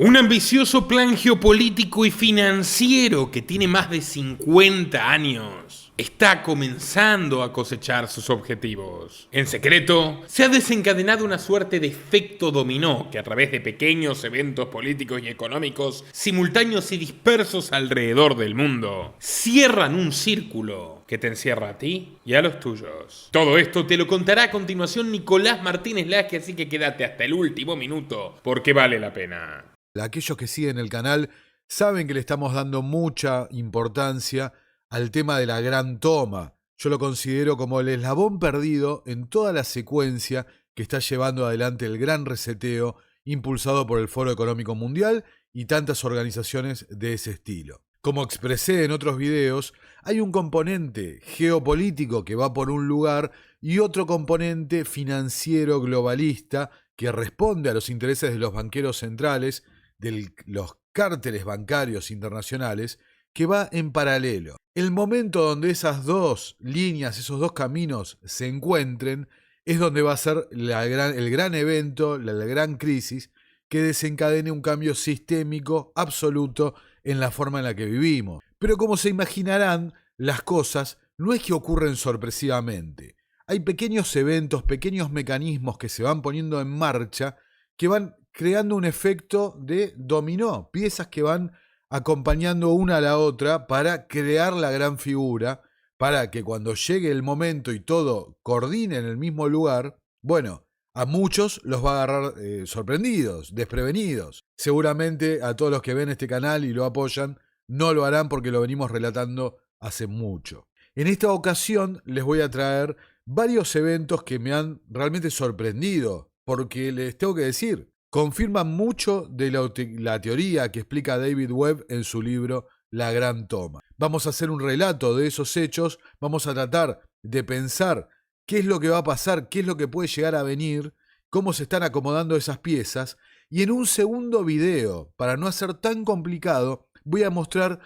Un ambicioso plan geopolítico y financiero que tiene más de 50 años está comenzando a cosechar sus objetivos. En secreto, se ha desencadenado una suerte de efecto dominó que a través de pequeños eventos políticos y económicos simultáneos y dispersos alrededor del mundo, cierran un círculo que te encierra a ti y a los tuyos. Todo esto te lo contará a continuación Nicolás Martínez Laje, así que quédate hasta el último minuto porque vale la pena. Aquellos que siguen el canal saben que le estamos dando mucha importancia al tema de la Gran Toma. Yo lo considero como el eslabón perdido en toda la secuencia que está llevando adelante el gran reseteo impulsado por el Foro Económico Mundial y tantas organizaciones de ese estilo. Como expresé en otros videos, hay un componente geopolítico que va por un lugar y otro componente financiero globalista que responde a los intereses de los banqueros centrales, de los cárteles bancarios internacionales, que va en paralelo. El momento donde esas dos líneas, esos dos caminos se encuentren, es donde va a ser el gran evento, la gran crisis, que desencadene un cambio sistémico absoluto en la forma en la que vivimos. Pero como se imaginarán, las cosas no es que ocurren sorpresivamente. Hay pequeños eventos, pequeños mecanismos que se van poniendo en marcha que van creando un efecto de dominó, piezas que van acompañando una a la otra para crear la gran figura, para que cuando llegue el momento y todo coordine en el mismo lugar, bueno, a muchos los va a agarrar sorprendidos, desprevenidos. Seguramente a todos los que ven este canal y lo apoyan, no lo harán porque lo venimos relatando hace mucho. En esta ocasión les voy a traer varios eventos que me han realmente sorprendido, porque les tengo que decir, confirman mucho de la teoría que explica David Webb en su libro La Gran Toma. Vamos a hacer un relato de esos hechos, vamos a tratar de pensar qué es lo que va a pasar, qué es lo que puede llegar a venir, cómo se están acomodando esas piezas, y en un segundo video, para no hacer tan complicado, voy a mostrar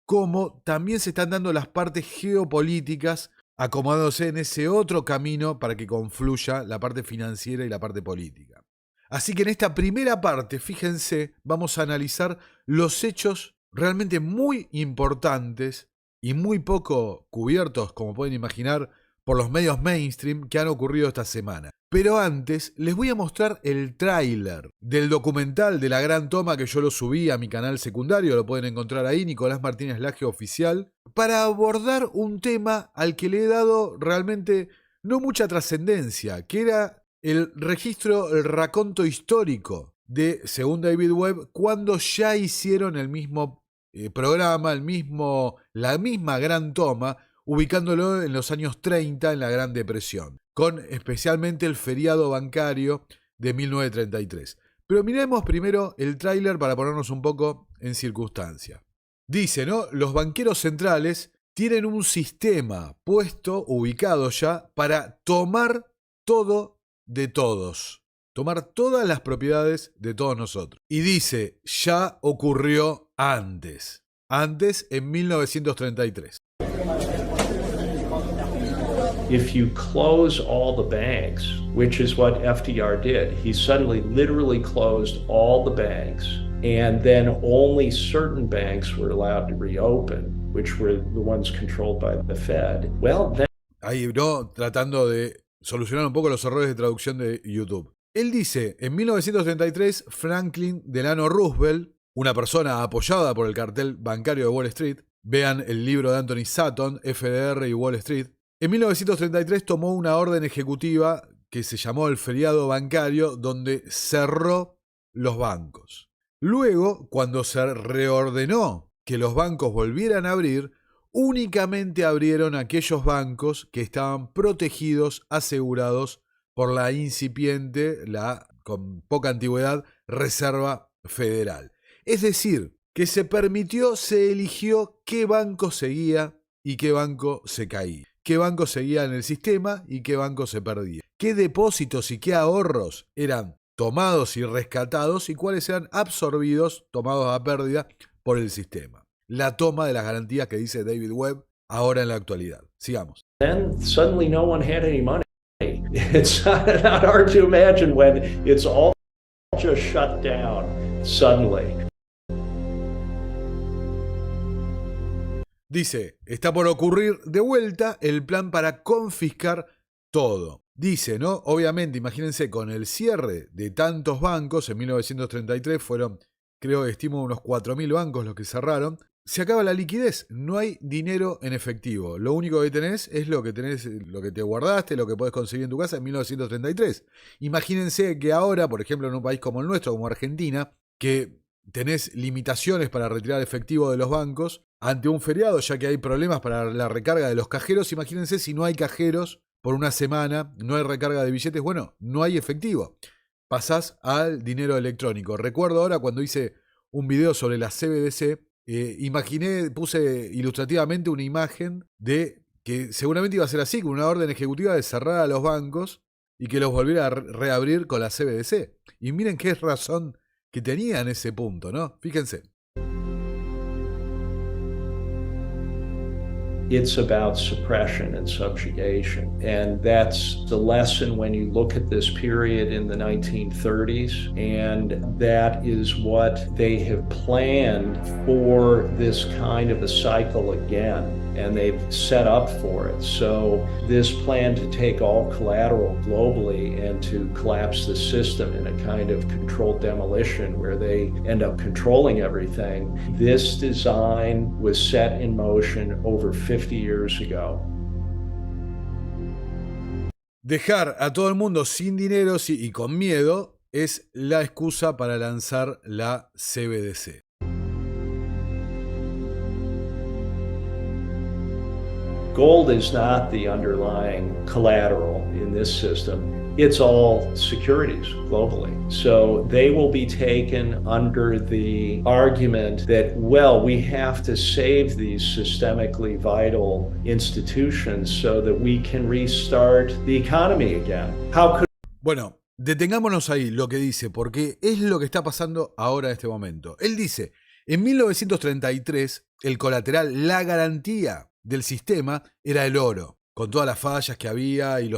cómo también se están dando las partes geopolíticas acomodándose en ese otro camino para que confluya la parte financiera y la parte política. Así que en esta primera parte, fíjense, vamos a analizar los hechos realmente muy importantes y muy poco cubiertos, como pueden imaginar, por los medios mainstream que han ocurrido esta semana. Pero antes les voy a mostrar el tráiler del documental de La Gran Toma, que yo lo subí a mi canal secundario, lo pueden encontrar ahí, Nicolás Martínez Laje Oficial, para abordar un tema al que le he dado realmente no mucha trascendencia, que era el registro, el raconto histórico de, según David Webb, cuando ya hicieron el mismo programa, la misma Gran Toma, ubicándolo en los años 30 en la Gran Depresión, con especialmente el feriado bancario de 1933. Pero miremos primero el tráiler para ponernos un poco en circunstancia. Dice, ¿no? Los banqueros centrales tienen un sistema puesto, ubicado ya, para tomar todo de todos. Tomar todas las propiedades de todos nosotros. Y dice, ya ocurrió antes. Antes, en 1933. If you close all the banks, which is what FDR did, he suddenly literally closed all the banks, and then only certain banks were allowed to reopen, which were the ones controlled by the Fed. Well, then... Ahí, ¿no? Tratando de solucionar un poco los errores de traducción de YouTube. Él dice, en 1933, Franklin Delano Roosevelt, una persona apoyada por el cartel bancario de Wall Street, vean el libro de Anthony Sutton, FDR y Wall Street, en 1933 tomó una orden ejecutiva que se llamó el feriado bancario, donde cerró los bancos. Luego, cuando se reordenó que los bancos volvieran a abrir, únicamente abrieron aquellos bancos que estaban protegidos, asegurados por la incipiente, con poca antigüedad, Reserva Federal. Es decir, que se eligió qué banco seguía y qué banco se caía. Qué banco seguía en el sistema y qué banco se perdía. Qué depósitos y qué ahorros eran tomados y rescatados y cuáles eran absorbidos, tomados a pérdida por el sistema. La toma de las garantías que dice David Webb ahora en la actualidad. Sigamos. Then suddenly no one had any money. It's not hard to imagine when it's all just shut down. suddenly. Dice, está por ocurrir de vuelta el plan para confiscar todo. Dice, ¿no? Obviamente, imagínense, con el cierre de tantos bancos, en 1933 fueron, creo, estimo unos 4.000 bancos los que cerraron, se acaba la liquidez, no hay dinero en efectivo. Lo único que tenés es lo que te guardaste, lo que podés conseguir en tu casa en 1933. Imagínense que ahora, por ejemplo, en un país como el nuestro, como Argentina, que tenés limitaciones para retirar efectivo de los bancos ante un feriado, ya que hay problemas para la recarga de los cajeros. Imagínense si no hay cajeros por una semana, no hay recarga de billetes, bueno, no hay efectivo. Pasás al dinero electrónico. Recuerdo ahora cuando hice un video sobre la CBDC, puse ilustrativamente una imagen de que seguramente iba a ser así, con una orden ejecutiva de cerrar a los bancos y que los volviera a reabrir con la CBDC. Y miren qué razón que tenía en ese punto, ¿no? Fíjense. It's about suppression and subjugation. And that's the lesson when you look at this period in the 1930s. And that is what they have planned for this kind of a cycle again. And they've set up for it. So this plan to take all collateral globally and to collapse the system in a kind of controlled demolition where they end up controlling everything, this design was set in motion over 50 years ago. Dejar a todo el mundo sin dinero y con miedo es la excusa para lanzar la CBDC. Gold is not the underlying collateral in this system. It's all securities globally. So they will be taken under the argument that, well, we have to save these systemically vital institutions so that we can restart the economy again. How could... Bueno, detengámonos ahí lo que dice, porque es lo que está pasando ahora en este momento. Él dice, en 1933, el colateral, la garantía del sistema era el oro, con todas las fallas que había y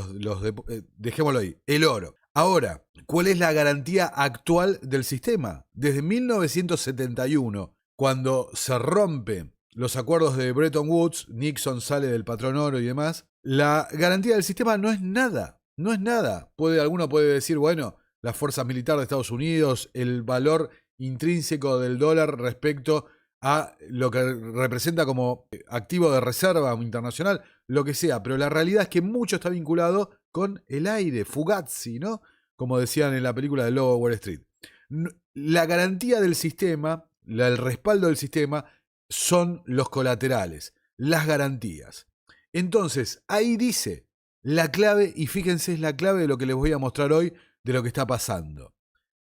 dejémoslo ahí, el oro. Ahora, ¿cuál es la garantía actual del sistema? Desde 1971, cuando se rompen los acuerdos de Bretton Woods, Nixon sale del patrón oro y demás, la garantía del sistema no es nada, no es nada. Alguno puede decir, bueno, las fuerzas militares de Estados Unidos, el valor intrínseco del dólar respecto a lo que representa como activo de reserva internacional, lo que sea, pero la realidad es que mucho está vinculado con el aire, Fugazi, ¿no? Como decían en la película del Lobo de Wall Street. La garantía del sistema, el respaldo del sistema, son los colaterales, las garantías. Entonces, ahí dice la clave, y fíjense, es la clave de lo que les voy a mostrar hoy, de lo que está pasando.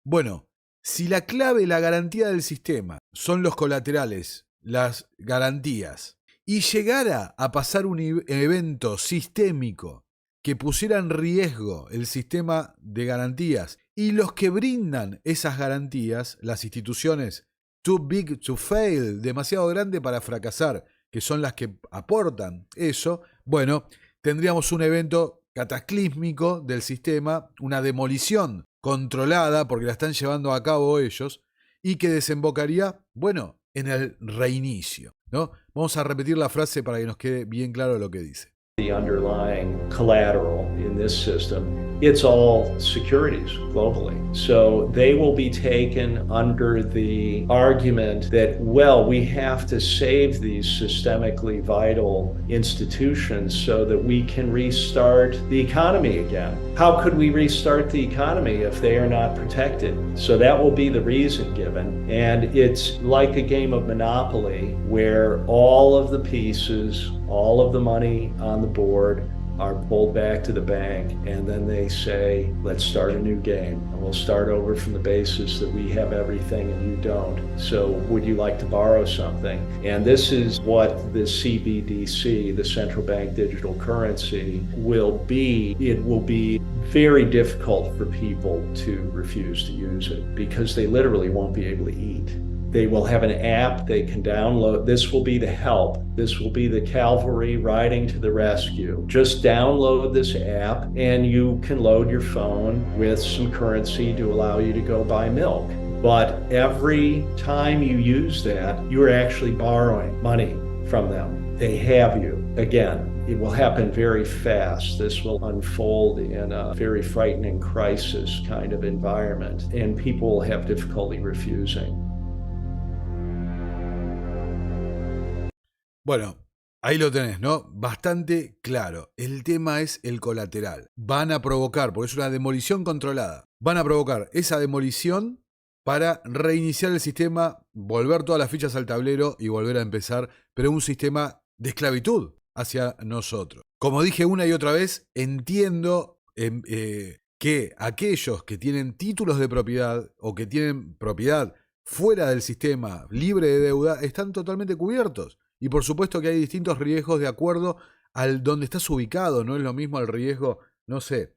Bueno, si la clave, la garantía del sistema son los colaterales, las garantías, y llegara a pasar un evento sistémico que pusiera en riesgo el sistema de garantías y los que brindan esas garantías, las instituciones too big to fail, demasiado grande para fracasar, que son las que aportan eso, bueno, tendríamos un evento cataclísmico del sistema, una demolición controlada, porque la están llevando a cabo ellos, y que desembocaría, bueno, en el reinicio, ¿no? Vamos a repetir la frase para que nos quede bien claro lo que dice. The underlying collateral in this system, it's all securities globally. So they will be taken under the argument that, well, we have to save these systemically vital institutions so that we can restart the economy again. How could we restart the economy if they are not protected? So that will be the reason given. And it's like a game of Monopoly where all of the pieces, all of the money on the board are pulled back to the bank, and then they say, let's start a new game, and we'll start over from the basis that we have everything and you don't. So would you like to borrow something? And this is what the CBDC, the central bank digital currency, will be. It will be very difficult for people to refuse to use it because they literally won't be able to eat. They will have an app they can download. This will be the help. This will be the cavalry riding to the rescue. Just download this app and you can load your phone with some currency to allow you to go buy milk. But every time you use that, you're actually borrowing money from them. They have you. Again, it will happen very fast. This will unfold in a very frightening crisis kind of environment, and people will have difficulty refusing. Bueno, ahí lo tenés, ¿no? Bastante claro. El tema es el colateral. Van a provocar, porque es una demolición controlada, van a provocar esa demolición para reiniciar el sistema, volver todas las fichas al tablero y volver a empezar, pero un sistema de esclavitud hacia nosotros. Como dije una y otra vez, entiendo que aquellos que tienen títulos de propiedad o que tienen propiedad fuera del sistema libre de deuda están totalmente cubiertos. Y por supuesto que hay distintos riesgos de acuerdo al donde estás ubicado. No es lo mismo el riesgo, no sé,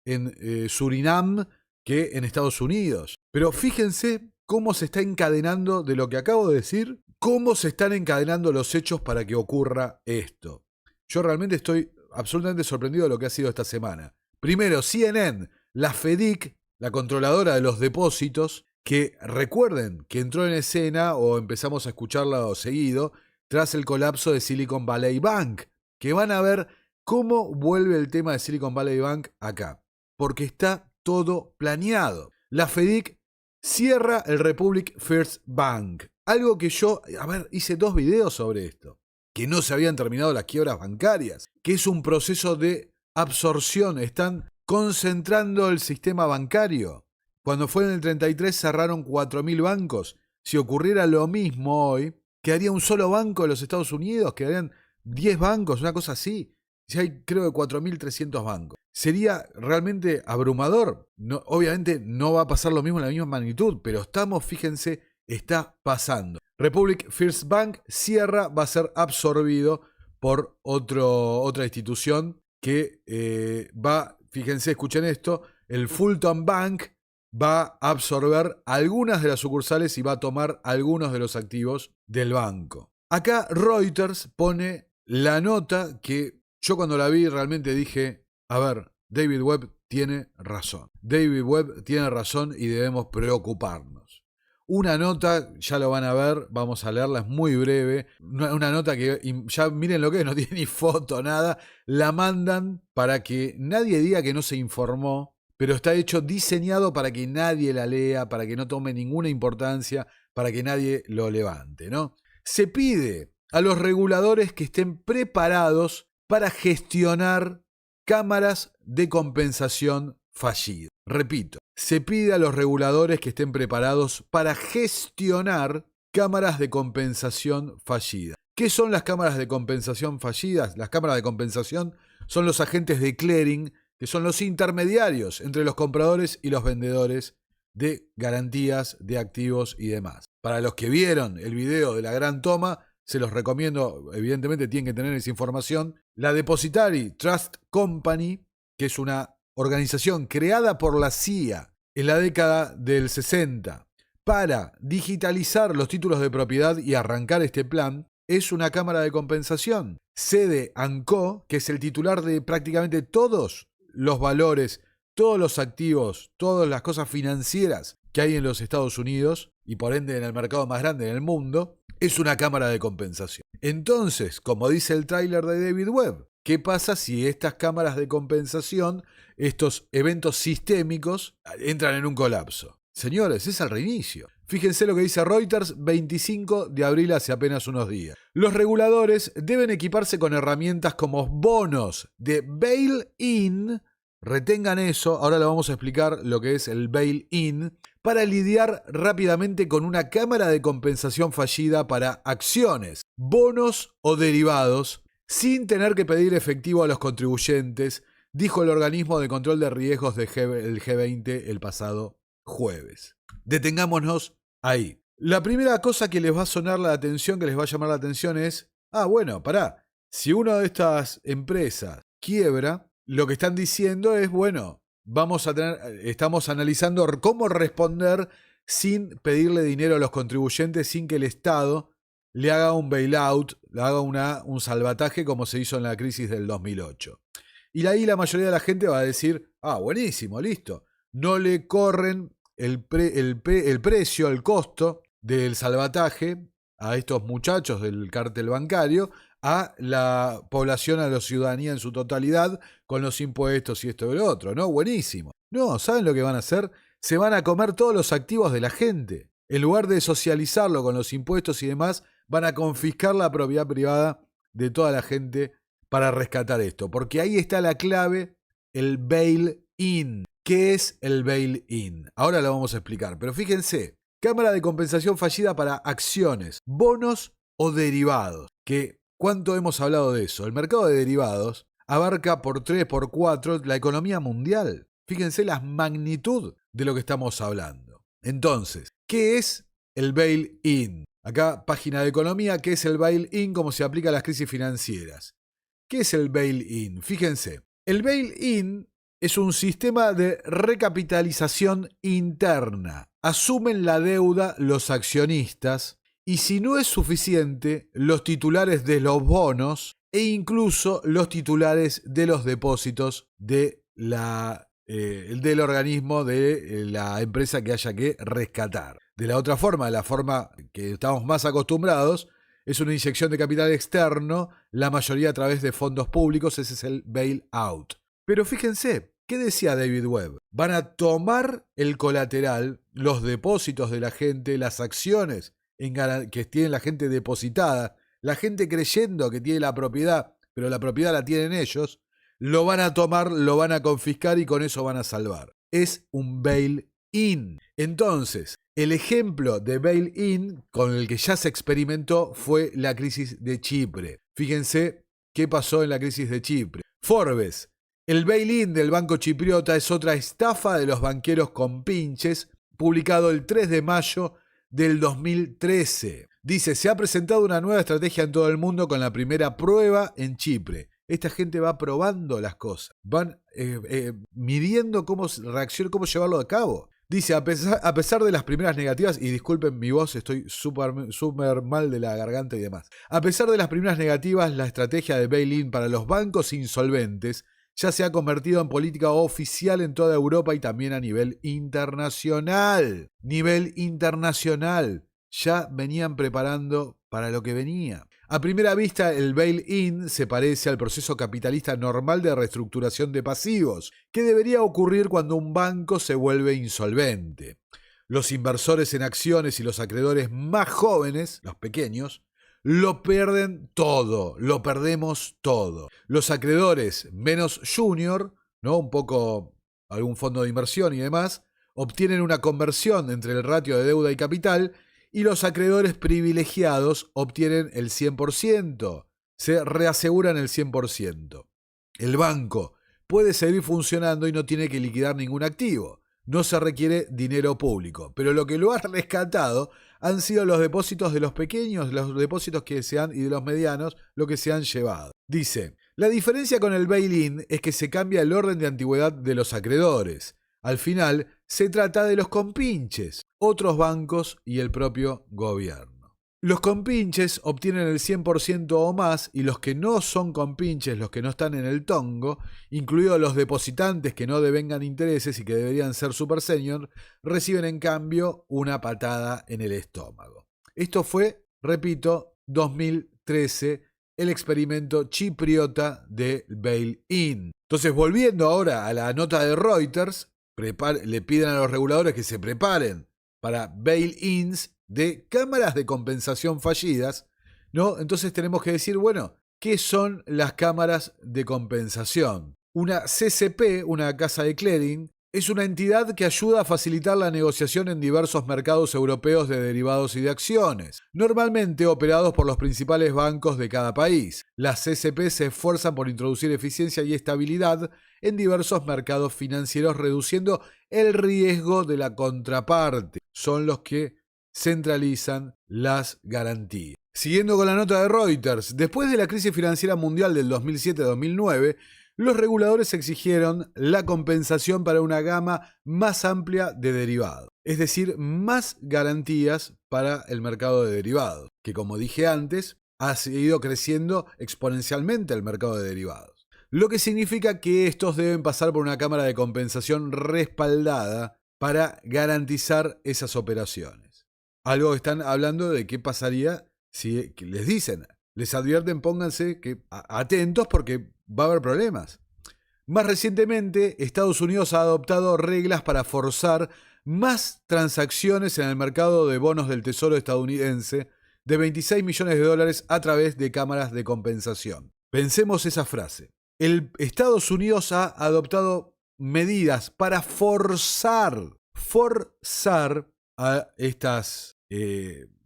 en Surinam que en Estados Unidos. Pero fíjense cómo se está encadenando, de lo que acabo de decir, cómo se están encadenando los hechos para que ocurra esto. Yo realmente estoy absolutamente sorprendido de lo que ha sido esta semana. Primero, CNN, la FEDIC, la controladora de los depósitos, que recuerden que entró en escena o empezamos a escucharla seguido tras el colapso de Silicon Valley Bank, que van a ver cómo vuelve el tema de Silicon Valley Bank acá, porque está todo planeado. La FEDIC cierra el Republic First Bank, algo que yo, hice 2 videos sobre esto, que no se habían terminado las quiebras bancarias, que es un proceso de absorción, están concentrando el sistema bancario. Cuando fue en el 33 cerraron 4.000 bancos. Si ocurriera lo mismo hoy, quedaría un solo banco de los Estados Unidos, quedarían 10 bancos, una cosa así. Si hay, creo que 4.300 bancos. Sería realmente abrumador. No, obviamente no va a pasar lo mismo en la misma magnitud, pero estamos, fíjense, está pasando. Republic First Bank cierra, va a ser absorbido por otra institución que va, fíjense, escuchen esto, el Fulton Bank va a absorber algunas de las sucursales y va a tomar algunos de los activos del banco. Acá Reuters pone la nota que yo cuando la vi realmente dije, a ver, David Webb tiene razón. David Webb tiene razón y debemos preocuparnos. Una nota, ya lo van a ver, vamos a leerla, es muy breve. Una nota que ya miren lo que es, no tiene ni foto, nada. La mandan para que nadie diga que no se informó, pero está hecho, diseñado para que nadie la lea, para que no tome ninguna importancia, para que nadie lo levante, ¿no? Se pide a los reguladores que estén preparados para gestionar cámaras de compensación fallidas. Repito, se pide a los reguladores que estén preparados para gestionar cámaras de compensación fallidas. ¿Qué son las cámaras de compensación fallidas? Las cámaras de compensación son los agentes de clearing, que son los intermediarios entre los compradores y los vendedores de garantías, de activos y demás. Para los que vieron el video de la gran toma, se los recomiendo, evidentemente tienen que tener esa información. La Depositary Trust Company, que es una organización creada por la CIA en la década del 60 para digitalizar los títulos de propiedad y arrancar este plan, es una cámara de compensación. Sede & Co, que es el titular de prácticamente todos los valores, todos los activos, todas las cosas financieras que hay en los Estados Unidos y por ende en el mercado más grande en el mundo, es una cámara de compensación. Entonces, como dice el tráiler de David Webb, ¿qué pasa si estas cámaras de compensación, estos eventos sistémicos, entran en un colapso? Señores, es el reinicio. Fíjense lo que dice Reuters, 25 de abril, hace apenas unos días. Los reguladores deben equiparse con herramientas como bonos de bail-in, retengan eso, ahora lo vamos a explicar lo que es el bail-in, para lidiar rápidamente con una cámara de compensación fallida para acciones, bonos o derivados, sin tener que pedir efectivo a los contribuyentes, dijo el organismo de control de riesgos del G20 el pasado jueves. Detengámonos ahí. La primera cosa que les va a sonar la atención, que les va a llamar la atención es, si una de estas empresas quiebra, lo que están diciendo es, estamos analizando cómo responder sin pedirle dinero a los contribuyentes, sin que el Estado le haga un bailout, le haga un salvataje como se hizo en la crisis del 2008. Y ahí la mayoría de la gente va a decir, buenísimo, listo. No le corren el precio, el costo del salvataje a estos muchachos del cártel bancario, a la población, a la ciudadanía en su totalidad, con los impuestos y esto y lo otro, ¿no? Buenísimo. No, ¿saben lo que van a hacer? Se van a comer todos los activos de la gente. En lugar de socializarlo con los impuestos y demás, van a confiscar la propiedad privada de toda la gente para rescatar esto. Porque ahí está la clave, el bail-in. ¿Qué es el bail-in? Ahora lo vamos a explicar, pero fíjense, cámara de compensación fallida para acciones, bonos o derivados, que ¿cuánto hemos hablado de eso? El mercado de derivados abarca por 3, por 4 la economía mundial. Fíjense la magnitud de lo que estamos hablando. Entonces, ¿qué es el bail-in? Acá, página de economía, ¿qué es el bail-in? ¿Cómo se aplica a las crisis financieras? ¿Qué es el bail-in? Fíjense, el bail-in es un sistema de recapitalización interna. Asumen la deuda los accionistas y si no es suficiente, los titulares de los bonos e incluso los titulares de los depósitos de del organismo de la empresa que haya que rescatar. De la otra forma, la forma que estamos más acostumbrados, es una inyección de capital externo, la mayoría a través de fondos públicos, ese es el bailout. Pero fíjense, ¿qué decía David Webb? Van a tomar el colateral, los depósitos de la gente, las acciones que tiene la gente depositada, la gente creyendo que tiene la propiedad, pero la propiedad la tienen ellos, lo van a tomar, lo van a confiscar y con eso van a salvar. Es un bail-in. Entonces, el ejemplo de bail-in con el que ya se experimentó fue la crisis de Chipre. Fíjense qué pasó en la crisis de Chipre. Forbes, el bail-in del banco chipriota es otra estafa de los banqueros compinches, publicado el 3 de mayo del 2013. Dice, se ha presentado una nueva estrategia en todo el mundo con la primera prueba en Chipre. Esta gente va probando las cosas, van midiendo cómo reacciona, cómo llevarlo a cabo. Dice, a pesar de las primeras negativas, y disculpen mi voz, estoy súper mal de la garganta y demás. A pesar de las primeras negativas, la estrategia de bail-in para los bancos insolventes ya se ha convertido en política oficial en toda Europa y también a nivel internacional. Ya venían preparando para lo que venía. A primera vista, el bail-in se parece al proceso capitalista normal de reestructuración de pasivos, que debería ocurrir cuando un banco se vuelve insolvente. Los inversores en acciones y los acreedores más jóvenes, los pequeños, lo pierden todo, lo perdemos todo. Los acreedores menos junior, ¿no? Un poco algún fondo de inversión y demás, obtienen una conversión entre el ratio de deuda y capital y los acreedores privilegiados obtienen el 100%, se reaseguran el 100%. El banco puede seguir funcionando y no tiene que liquidar ningún activo. No se requiere dinero público, pero lo que lo ha rescatado han sido los depósitos de los pequeños, los depósitos y de los medianos, lo que se han llevado. Dice, la diferencia con el bail-in es que se cambia el orden de antigüedad de los acreedores. Al final, se trata de los compinches, otros bancos y el propio gobierno. Los compinches obtienen el 100% o más y los que no son compinches, los que no están en el tongo, incluidos los depositantes que no devengan intereses y que deberían ser super senior, reciben en cambio una patada en el estómago. Esto fue, repito, 2013, el experimento chipriota de bail-in. Entonces, volviendo ahora a la nota de Reuters, le piden a los reguladores que se preparen para bail-ins de cámaras de compensación fallidas, ¿no? Entonces tenemos que decir, bueno, ¿qué son las cámaras de compensación? Una CCP, una casa de clearing, es una entidad que ayuda a facilitar la negociación en diversos mercados europeos de derivados y de acciones, normalmente operados por los principales bancos de cada país. Las CCP se esfuerzan por introducir eficiencia y estabilidad en diversos mercados financieros, reduciendo el riesgo de la contraparte. Son los que centralizan las garantías. Siguiendo con la nota de Reuters, después de la crisis financiera mundial del 2007-2009, los reguladores exigieron la compensación para una gama más amplia de derivados, es decir, más garantías para el mercado de derivados, que como dije antes, ha seguido creciendo exponencialmente el mercado de derivados. Lo que significa que estos deben pasar por una cámara de compensación respaldada para garantizar esas operaciones. Algo que están hablando de qué pasaría si les dicen, les advierten, pónganse atentos porque va a haber problemas. Más recientemente, Estados Unidos ha adoptado reglas para forzar más transacciones en el mercado de bonos del Tesoro estadounidense de 26 millones de dólares a través de cámaras de compensación. Pensemos esa frase. Estados Unidos ha adoptado medidas para forzar a estas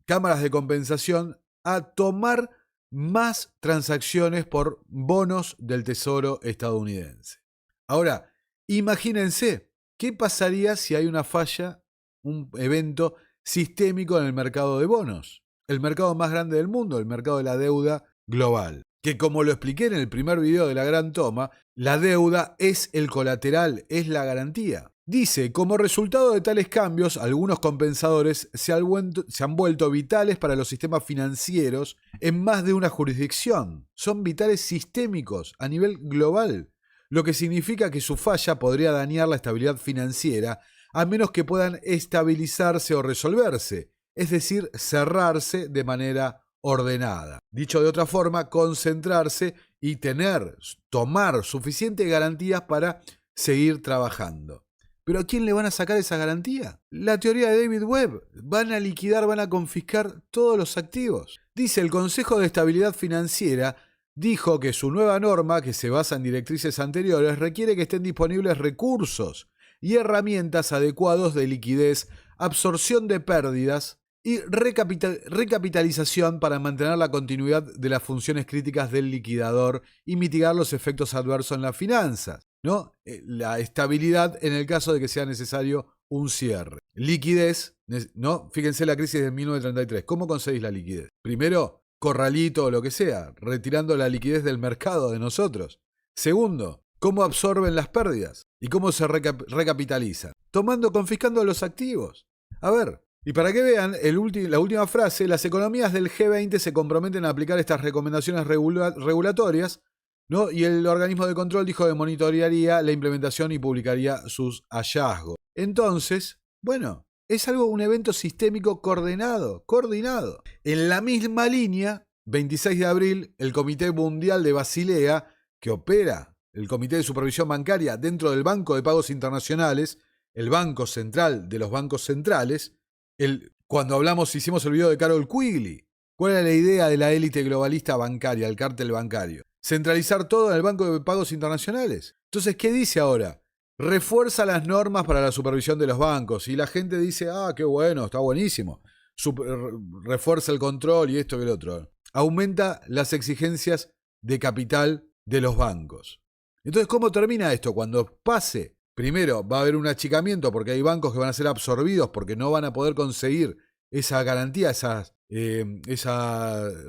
cámaras de compensación a tomar más transacciones por bonos del Tesoro estadounidense. Ahora, imagínense, ¿qué pasaría si hay una falla, un evento sistémico en el mercado de bonos? El mercado más grande del mundo, el mercado de la deuda global. Que como lo expliqué en el primer video de la gran toma, la deuda es el colateral, es la garantía. Dice, como resultado de tales cambios, algunos compensadores se han vuelto vitales para los sistemas financieros en más de una jurisdicción. Son vitales sistémicos a nivel global, lo que significa que su falla podría dañar la estabilidad financiera a menos que puedan estabilizarse o resolverse, es decir, cerrarse de manera ordenada. Dicho de otra forma, concentrarse y tomar suficientes garantías para seguir trabajando. ¿Pero a quién le van a sacar esa garantía? La teoría de David Webb. Van a liquidar, van a confiscar todos los activos. Dice, el Consejo de Estabilidad Financiera dijo que su nueva norma, que se basa en directrices anteriores, requiere que estén disponibles recursos y herramientas adecuados de liquidez, absorción de pérdidas y recapitalización para mantener la continuidad de las funciones críticas del liquidador y mitigar los efectos adversos en las finanzas, ¿no? La estabilidad en el caso de que sea necesario un cierre. Liquidez, ¿no? Fíjense la crisis de 1933. ¿Cómo conseguís la liquidez? Primero, corralito o lo que sea, retirando la liquidez del mercado de nosotros. Segundo, ¿cómo absorben las pérdidas? ¿Y cómo se recapitalizan? Confiscando los activos. A ver, y para que vean la última frase, las economías del G20 se comprometen a aplicar estas recomendaciones regulatorias, ¿no? Y el organismo de control dijo que monitorearía la implementación y publicaría sus hallazgos. Entonces, bueno, es un evento sistémico coordinado. En la misma línea, 26 de abril, el Comité Mundial de Basilea, que opera el Comité de Supervisión Bancaria dentro del Banco de Pagos Internacionales, el Banco Central de los Bancos Centrales, cuando hicimos el video de Carol Quigley, ¿cuál era la idea de la élite globalista bancaria, el cártel bancario? Centralizar todo en el Banco de Pagos Internacionales. Entonces, ¿qué dice ahora? Refuerza las normas para la supervisión de los bancos. Y la gente dice, qué bueno, está buenísimo. Refuerza el control y esto y el otro. Aumenta las exigencias de capital de los bancos. Entonces, ¿cómo termina esto? Cuando pase, primero va a haber un achicamiento porque hay bancos que van a ser absorbidos porque no van a poder conseguir esa garantía, ese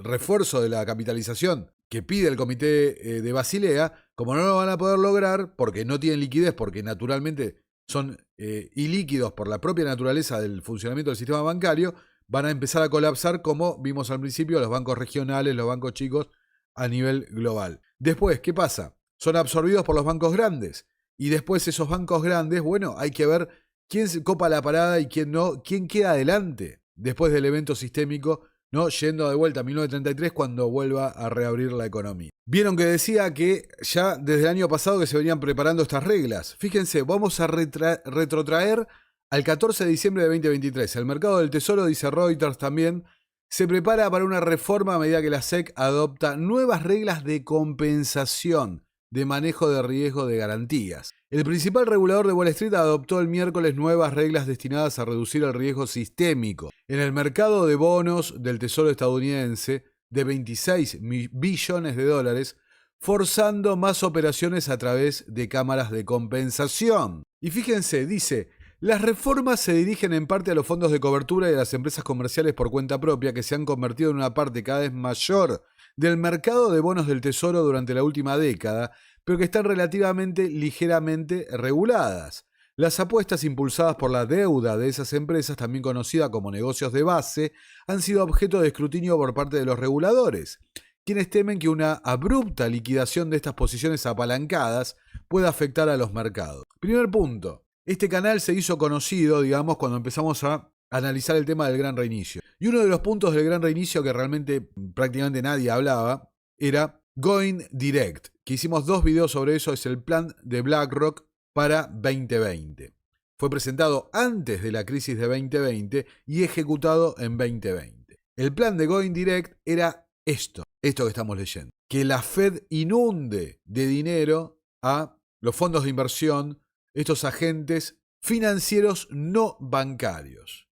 refuerzo de la capitalización que pide el Comité de Basilea. Como no lo van a poder lograr porque no tienen liquidez, porque naturalmente son ilíquidos por la propia naturaleza del funcionamiento del sistema bancario, van a empezar a colapsar, como vimos al principio, los bancos regionales, los bancos chicos a nivel global. Después, ¿qué pasa? Son absorbidos por los bancos grandes. Y después esos bancos grandes, bueno, hay que ver quién se copa la parada y quién no, quién queda adelante después del evento sistémico, ¿no? Yendo de vuelta a 1933 cuando vuelva a reabrir la economía. Vieron que decía que ya desde el año pasado que se venían preparando estas reglas. Fíjense, vamos a retrotraer al 14 de diciembre de 2023. El mercado del tesoro, dice Reuters también, se prepara para una reforma a medida que la SEC adopta nuevas reglas de compensación de manejo de riesgo de garantías. El principal regulador de Wall Street adoptó el miércoles nuevas reglas destinadas a reducir el riesgo sistémico en el mercado de bonos del Tesoro estadounidense de 26 billones de dólares, forzando más operaciones a través de cámaras de compensación. Y fíjense, dice, las reformas se dirigen en parte a los fondos de cobertura y a las empresas comerciales por cuenta propia que se han convertido en una parte cada vez mayor del mercado de bonos del Tesoro durante la última década, pero que están ligeramente reguladas. Las apuestas impulsadas por la deuda de esas empresas, también conocida como negocios de base, han sido objeto de escrutinio por parte de los reguladores, quienes temen que una abrupta liquidación de estas posiciones apalancadas pueda afectar a los mercados. Primer punto. Este canal se hizo conocido, digamos, cuando empezamos a analizar el tema del Gran Reinicio. Y uno de los puntos del Gran Reinicio que realmente prácticamente nadie hablaba era Going Direct, que hicimos 2 videos sobre eso, es el plan de BlackRock para 2020. Fue presentado antes de la crisis de 2020 y ejecutado en 2020. El plan de Going Direct era esto que estamos leyendo, que la Fed inunde de dinero a los fondos de inversión, estos agentes financieros no bancarios.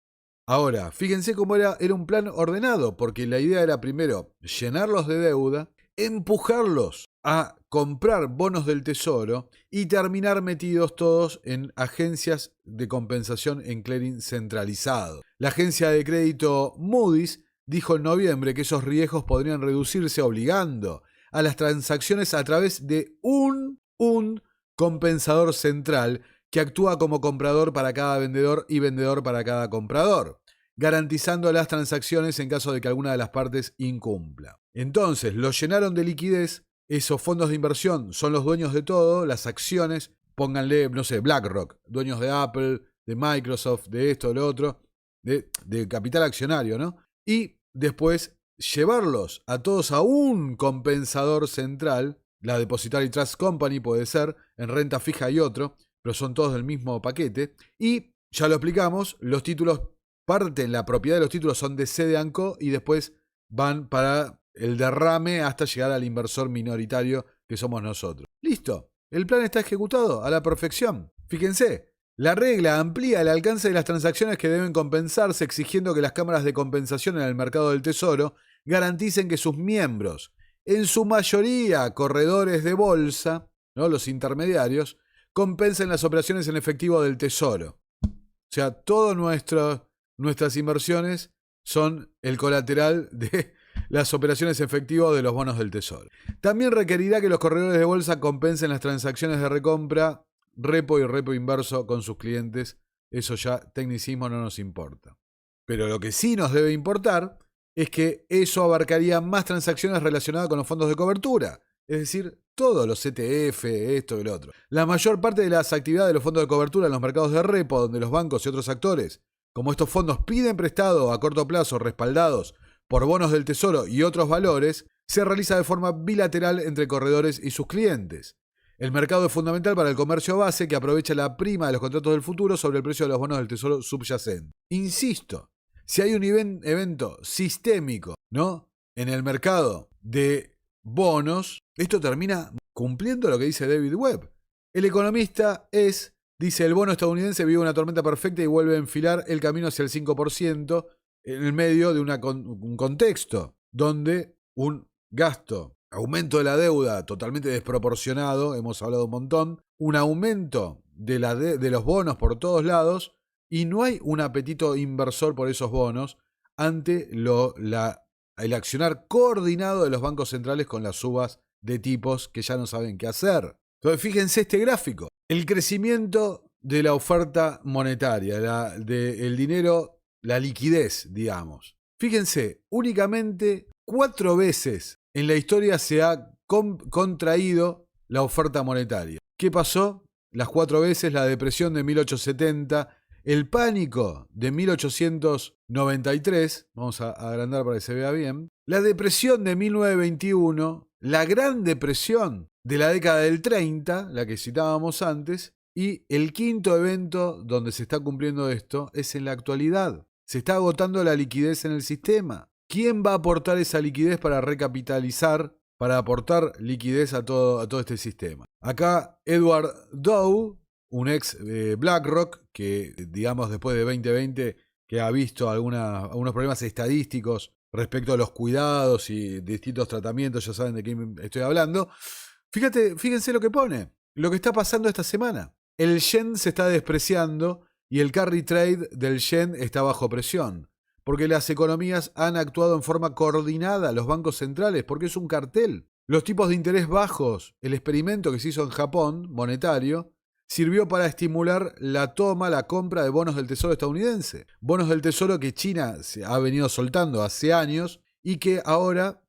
Ahora, fíjense cómo era un plan ordenado, porque la idea era primero llenarlos de deuda, empujarlos a comprar bonos del tesoro y terminar metidos todos en agencias de compensación en clearing centralizado. La agencia de crédito Moody's dijo en noviembre que esos riesgos podrían reducirse obligando a las transacciones a través de un compensador central que actúa como comprador para cada vendedor y vendedor para cada comprador, garantizando las transacciones en caso de que alguna de las partes incumpla. Entonces, lo llenaron de liquidez, esos fondos de inversión son los dueños de todo, las acciones, pónganle, no sé, BlackRock, dueños de Apple, de Microsoft, de esto, de lo otro, de capital accionario, ¿no? Y después llevarlos a todos a un compensador central, la Depository Trust Company puede ser, en renta fija y otro, pero son todos del mismo paquete. Y ya lo explicamos, los títulos parten, la propiedad de los títulos son de CD & Co y después van para el derrame hasta llegar al inversor minoritario que somos nosotros. Listo, el plan está ejecutado a la perfección. Fíjense, la regla amplía el alcance de las transacciones que deben compensarse, exigiendo que las cámaras de compensación en el mercado del tesoro garanticen que sus miembros, en su mayoría corredores de bolsa, ¿no?, los intermediarios, compensen las operaciones en efectivo del tesoro. O sea, todas nuestras inversiones son el colateral de las operaciones en efectivo de los bonos del tesoro. También requerirá que los corredores de bolsa compensen las transacciones de recompra, repo y repo inverso con sus clientes. Eso ya, tecnicismo, no nos importa. Pero lo que sí nos debe importar es que eso abarcaría más transacciones relacionadas con los fondos de cobertura. Es decir, todos los ETF, esto y lo otro. La mayor parte de las actividades de los fondos de cobertura en los mercados de repo, donde los bancos y otros actores, como estos fondos piden prestado a corto plazo respaldados por bonos del tesoro y otros valores, se realiza de forma bilateral entre corredores y sus clientes. El mercado es fundamental para el comercio base que aprovecha la prima de los contratos del futuro sobre el precio de los bonos del tesoro subyacente. Insisto, si hay un evento sistémico, ¿no?, en el mercado de bonos, esto termina cumpliendo lo que dice David Webb. El economista dice, el bono estadounidense vive una tormenta perfecta y vuelve a enfilar el camino hacia el 5% en el medio de un contexto donde un aumento de la deuda totalmente desproporcionado, hemos hablado un montón, un aumento de los bonos por todos lados y no hay un apetito inversor por esos bonos ante el accionar coordinado de los bancos centrales con las subas de tipos que ya no saben qué hacer. Entonces, fíjense este gráfico. El crecimiento de la oferta monetaria, del dinero, la liquidez, digamos. Fíjense, únicamente 4 veces en la historia se ha contraído la oferta monetaria. ¿Qué pasó? Las 4 veces, la depresión de 1870, el pánico de 1893, vamos a agrandar para que se vea bien, la depresión de 1921, la Gran Depresión de la década del 30, la que citábamos antes, y el quinto evento donde se está cumpliendo esto es en la actualidad. Se está agotando la liquidez en el sistema. ¿Quién va a aportar esa liquidez para recapitalizar, para aportar liquidez a todo este sistema? Acá Edward Dow, un ex BlackRock, que digamos después de 2020 que ha visto algunos problemas estadísticos respecto a los cuidados y distintos tratamientos, ya saben de qué estoy hablando. Fíjense lo que pone, lo que está pasando esta semana. El yen se está despreciando y el carry trade del yen está bajo presión, porque las economías han actuado en forma coordinada, los bancos centrales, porque es un cartel. Los tipos de interés bajos, el experimento que se hizo en Japón, monetario, sirvió para estimular la compra de bonos del tesoro estadounidense. Bonos del tesoro que China se ha venido soltando hace años y que ahora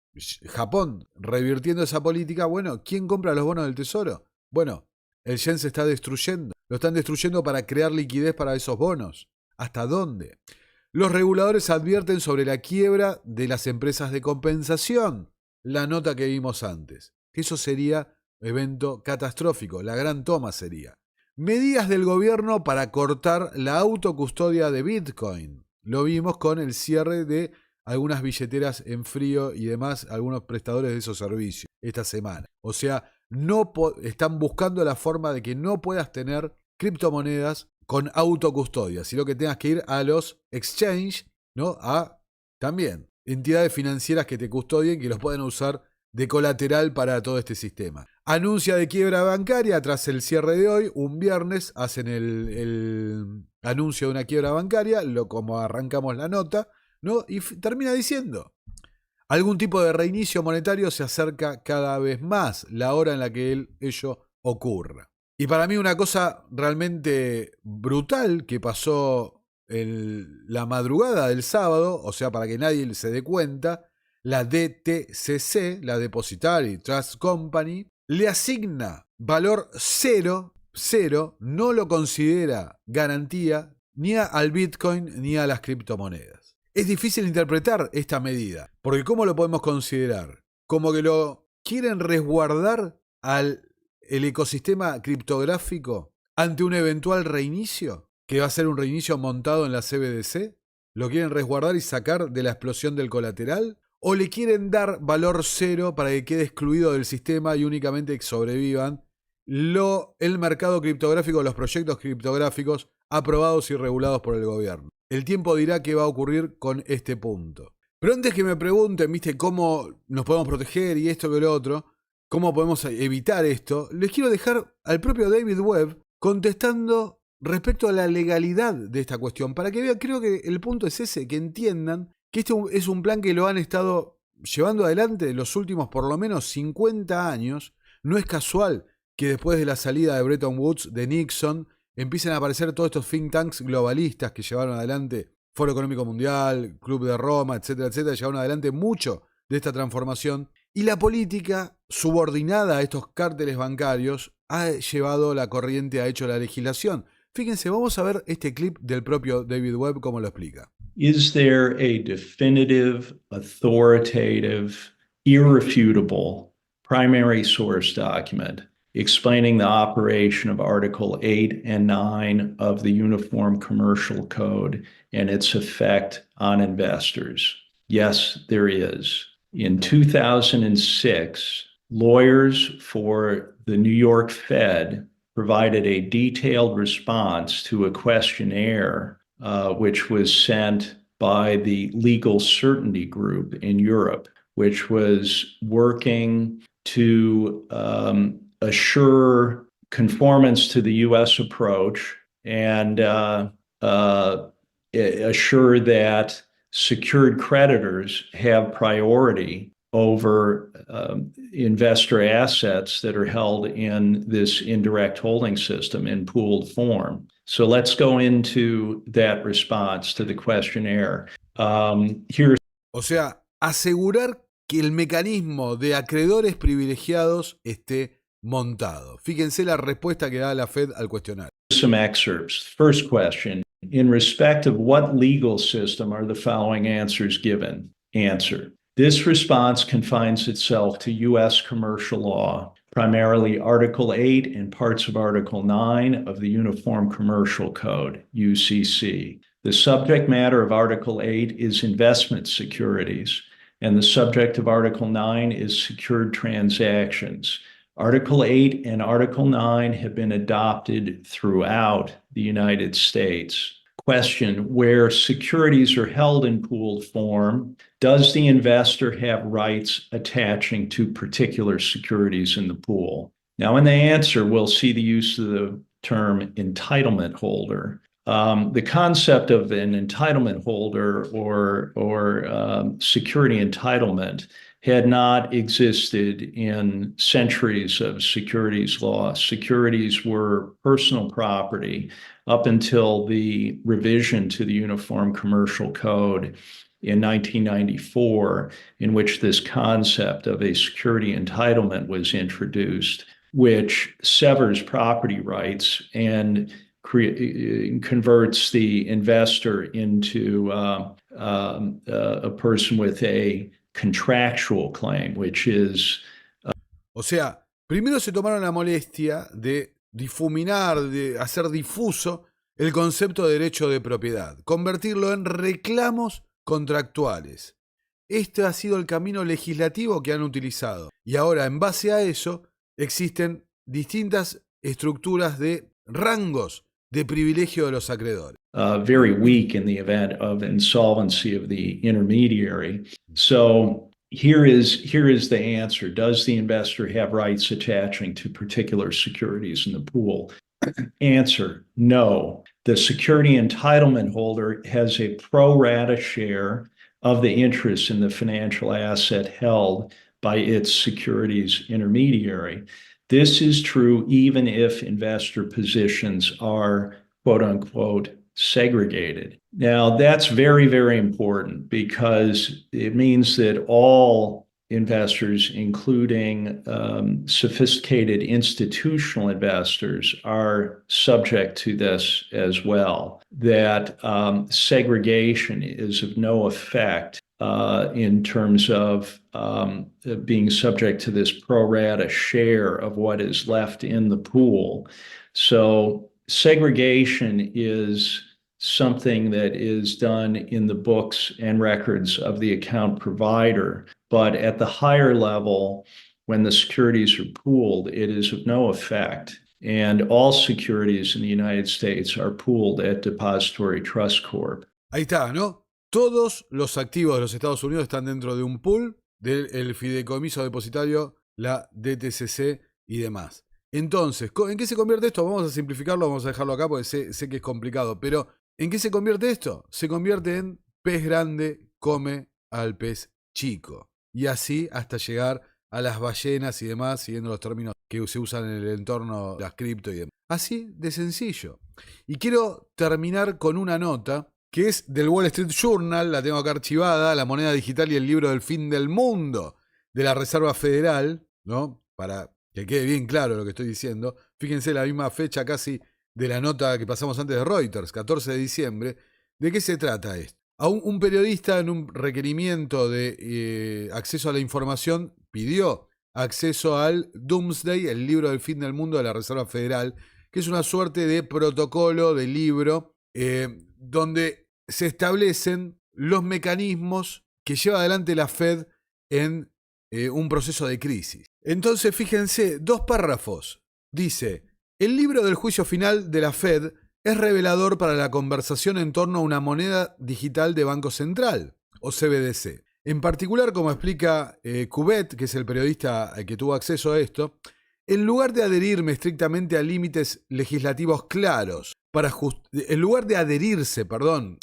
Japón, revirtiendo esa política, bueno, ¿quién compra los bonos del tesoro? Bueno, El yen se está destruyendo. Lo están destruyendo para crear liquidez para esos bonos. ¿Hasta dónde? Los reguladores advierten sobre la quiebra de las empresas de compensación. La nota que vimos antes. Eso sería evento catastrófico. La gran toma sería. Medidas del gobierno para cortar la autocustodia de Bitcoin. Lo vimos con el cierre de algunas billeteras en frío y demás, algunos prestadores de esos servicios esta semana. O sea, están buscando la forma de que no puedas tener criptomonedas con autocustodia, sino que tengas que ir a los exchange, ¿no? A también entidades financieras que te custodien, que los pueden usar de colateral para todo este sistema. Anuncia de quiebra bancaria tras el cierre de hoy. Un viernes hacen el anuncio de una quiebra bancaria, como arrancamos la nota, ¿no? Y termina diciendo: algún tipo de reinicio monetario se acerca cada vez más, la hora en la que ello ocurra. Y para mí una cosa realmente brutal que pasó la madrugada del sábado, o sea, para que nadie se dé cuenta, la DTCC, la Depositary Trust Company, le asigna valor cero, no lo considera garantía ni al Bitcoin ni a las criptomonedas. Es difícil interpretar esta medida, porque ¿cómo lo podemos considerar? Como que lo quieren resguardar el ecosistema criptográfico ante un eventual reinicio, que va a ser un reinicio montado en la CBDC. ¿Lo quieren resguardar y sacar de la explosión del colateral? ¿O le quieren dar valor cero para que quede excluido del sistema y únicamente sobrevivan el mercado criptográfico, los proyectos criptográficos aprobados y regulados por el gobierno? El tiempo dirá qué va a ocurrir con este punto. Pero antes que me pregunten, ¿viste?, cómo nos podemos proteger y esto que lo otro, cómo podemos evitar esto, les quiero dejar al propio David Webb contestando respecto a la legalidad de esta cuestión, para que vean. Creo que el punto es ese, que entiendan que este es un plan que lo han estado llevando adelante los últimos por lo menos 50 años. No es casual que después de la salida de Bretton Woods, de Nixon, empiecen a aparecer todos estos think tanks globalistas que llevaron adelante Foro Económico Mundial, Club de Roma, etcétera, etcétera, llevaron adelante mucho de esta transformación. Y la política subordinada a estos cárteles bancarios ha llevado la corriente, ha hecho la legislación. Fíjense, vamos a ver este clip del propio David Webb cómo lo explica. Is there a definitive, authoritative, irrefutable primary source document explaining the operation of Article 8 and 9 of the Uniform Commercial Code and its effect on investors? Yes, there is. In 2006, lawyers for the New York Fed provided a detailed response to a questionnaire which was sent by the Legal Certainty Group in Europe, which was working to assure conformance to the U.S. approach and assure that secured creditors have priority over investor assets that are held in this indirect holding system in pooled form. So let's go into that response to the questionnaire. O sea, asegurar que el mecanismo de acreedores privilegiados esté montado. Fíjense la respuesta que da la Fed al cuestionario. Some excerpts. First question: in respect of what legal system are the following answers given? Answer: this response confines itself to U.S. commercial law, primarily Article 8 and parts of Article 9 of the Uniform Commercial Code, UCC. The subject matter of Article 8 is investment securities, and the subject of Article 9 is secured transactions. Article 8 and Article 9 have been adopted throughout the United States. Question: where securities are held in pooled form, does the investor have rights attaching to particular securities in the pool? Now, in the answer, we'll see the use of the term entitlement holder. The concept of an entitlement holder or security entitlement had not existed in centuries of securities law. Securities were personal property up until the revision to the Uniform Commercial Code in 1994, in which this concept of a security entitlement was introduced. which severs property rights and converts the investor into a person with a contractual claim, which is... O sea, primero se tomaron la molestia de difuminar, de hacer difuso el concepto de derecho de propiedad, convertirlo en reclamos contractuales. Este ha sido el camino legislativo que han utilizado. Y ahora, en base a eso, existen distintas estructuras de rangos de privilegio de los acreedores. Very weak in the event of insolvency of the intermediary. So here is the answer. Does the investor have rights attaching to particular securities in the pool? Answer, no. The security entitlement holder has a pro rata share of the interest in the financial asset held by its securities intermediary. This is true even if investor positions are, quote unquote, segregated. Now, that's very, very important because it means that all investors, including sophisticated institutional investors, are subject to this as well. That segregation is of no effect in terms of being subject to this pro rata share of what is left in the pool. So segregation is something that is done in the books and records of the account provider. But at the higher level, when the securities are pooled, it is of no effect. And all securities in the United States are pooled at Depository Trust Corp. Ahí está, ¿no? Todos los activos de los Estados Unidos están dentro de un pool del fideicomiso depositario, la DTCC y demás. Entonces, ¿en qué se convierte esto? Vamos a simplificarlo, vamos a dejarlo acá porque sé que es complicado, pero ¿en qué se convierte esto? Se convierte en pez grande come al pez chico. Y así hasta llegar a las ballenas y demás, siguiendo los términos que se usan en el entorno de las cripto y demás. Así de sencillo. Y quiero terminar con una nota que es del Wall Street Journal, la tengo acá archivada, la moneda digital y el libro del fin del mundo de la Reserva Federal, ¿no? Para que quede bien claro lo que estoy diciendo. Fíjense la misma fecha casi de la nota que pasamos antes de Reuters, 14 de diciembre. ¿De qué se trata esto? A un periodista en un requerimiento de acceso a la información pidió acceso al Doomsday, el libro del fin del mundo de la Reserva Federal, que es una suerte de protocolo, de libro, donde se establecen los mecanismos que lleva adelante la Fed en un proceso de crisis. Entonces, fíjense, 2 párrafos. Dice, el libro del juicio final de la Fed es revelador para la conversación en torno a una moneda digital de Banco Central, o CBDC. En particular, como explica Cubitt, que es el periodista que tuvo acceso a esto, en lugar de adherirme estrictamente a límites legislativos claros,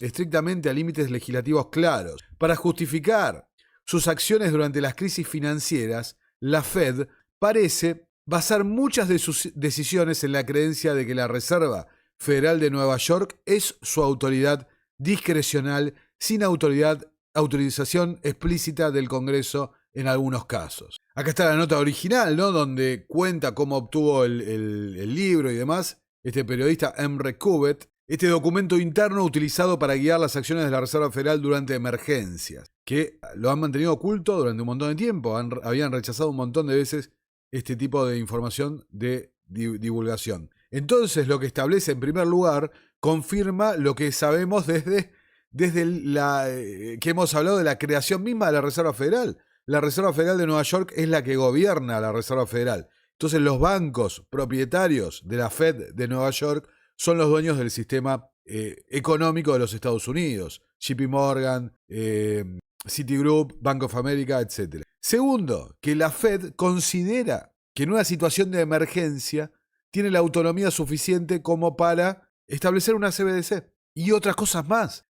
estrictamente a límites legislativos claros, para justificar sus acciones durante las crisis financieras, la Fed parece basar muchas de sus decisiones en la creencia de que la Reserva Federal de Nueva York es su autoridad discrecional sin autorización explícita del Congreso en algunos casos. Acá está la nota original, ¿no? Donde cuenta cómo obtuvo el libro y demás este periodista Emre Cubitt, este documento interno utilizado para guiar las acciones de la Reserva Federal durante emergencias, que lo han mantenido oculto durante un montón de tiempo, habían rechazado un montón de veces este tipo de información de divulgación. Entonces, lo que establece en primer lugar confirma lo que sabemos desde que hemos hablado de la creación misma de la Reserva Federal. La Reserva Federal de Nueva York es la que gobierna la Reserva Federal. Entonces, los bancos propietarios de la Fed de Nueva York son los dueños del sistema económico de los Estados Unidos. JP Morgan, Citigroup, Bank of America, etc. Segundo, que la Fed considera que en una situación de emergencia tiene la autonomía suficiente como para establecer una CBDC. Y otras cosas más.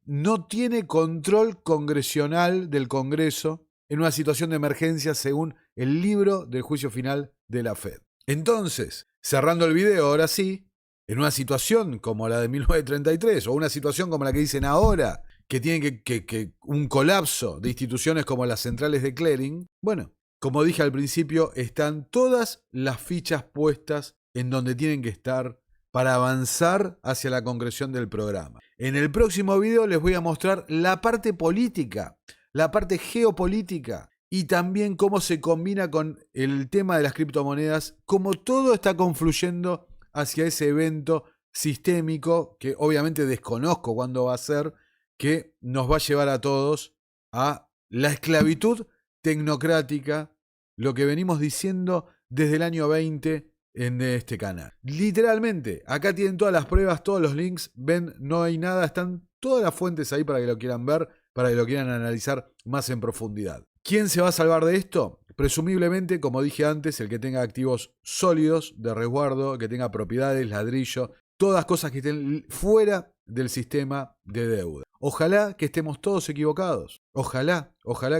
No tiene control congresional del Congreso en una situación de emergencia según el libro del juicio final de la Fed. Entonces, cerrando el video, ahora sí, en una situación como la de 1933 o una situación como la que dicen ahora, que tiene que un colapso de instituciones como las centrales de clearing, bueno, como dije al principio, están todas las fichas puestas en donde tienen que estar para avanzar hacia la concreción del programa. En el próximo video les voy a mostrar la parte política, la parte geopolítica y también cómo se combina con el tema de las criptomonedas, cómo todo está confluyendo hacia ese evento sistémico que obviamente desconozco cuándo va a ser, que nos va a llevar a todos a la esclavitud tecnocrática, lo que venimos diciendo desde el año 20 en este canal. Literalmente, acá tienen todas las pruebas, todos los links, ven, no hay nada, están todas las fuentes ahí para que lo quieran ver, para que lo quieran analizar más en profundidad. ¿Quién se va a salvar de esto? Presumiblemente, como dije antes, el que tenga activos sólidos de resguardo, que tenga propiedades, ladrillo, todas cosas que estén fuera del sistema de deuda. Ojalá que estemos todos equivocados. Ojalá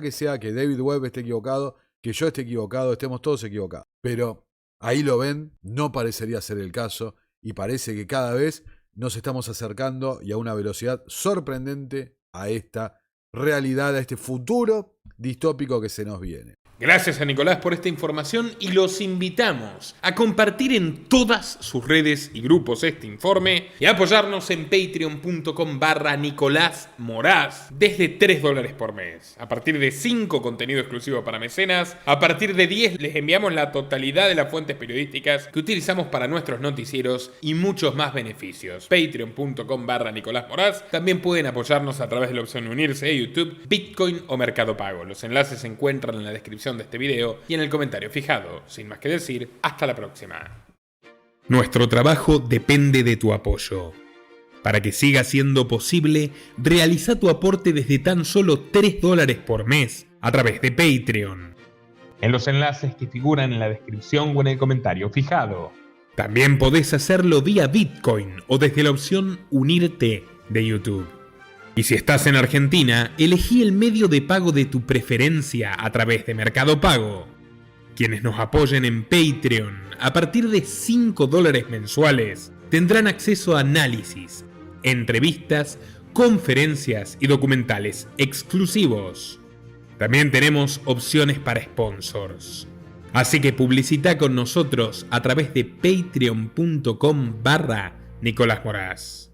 que sea que David Webb esté equivocado, que yo esté equivocado, estemos todos equivocados. Pero ahí lo ven, no parecería ser el caso y parece que cada vez nos estamos acercando y a una velocidad sorprendente a esta realidad, a este futuro distópico que se nos viene. Gracias a Nicolás por esta información y los invitamos a compartir en todas sus redes y grupos este informe y a apoyarnos en patreon.com/Nicolás Moraz desde $3 por mes. A partir de 5 contenido exclusivo para mecenas, a partir de 10 les enviamos la totalidad de las fuentes periodísticas que utilizamos para nuestros noticieros y muchos más beneficios. Patreon.com/Nicolás Moraz. También pueden apoyarnos a través de la opción unirse de YouTube, Bitcoin o Mercado Pago. Los enlaces se encuentran en la descripción de este video y en el comentario fijado. Sin más que decir, hasta la próxima. Nuestro trabajo depende de tu apoyo. Para que siga siendo posible, realiza tu aporte desde tan solo $3 por mes a través de Patreon, en los enlaces que figuran en la descripción o en el comentario fijado. También podés hacerlo vía Bitcoin o desde la opción Unirte de YouTube. Y si estás en Argentina, elegí el medio de pago de tu preferencia a través de Mercado Pago. Quienes nos apoyen en Patreon a partir de $5 mensuales tendrán acceso a análisis, entrevistas, conferencias y documentales exclusivos. También tenemos opciones para sponsors. Así que publicita con nosotros a través de patreon.com/Nicolás Moraz.